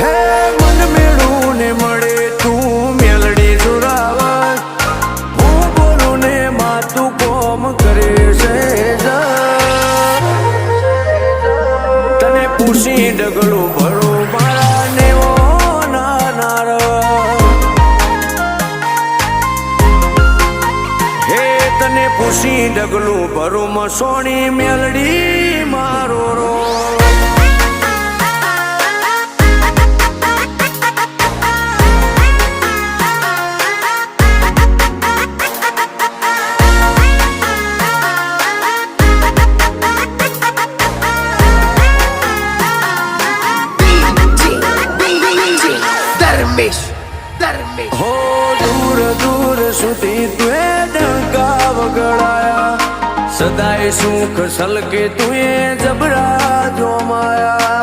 હે મન મેળું ને મળે તું મેલડી સુરાવત હું બોલું ને માતું કોમ કરે છે તને પૂછી ડગલું ભરું મારા નેવો નાનાર હે તને પૂછી ડગલું ભરું મસોણી મેલડી મારો રો हो दूर दूर सुधी तुए डंका वगड़ाया सदाए सुख सलके तुए जबरा जो माया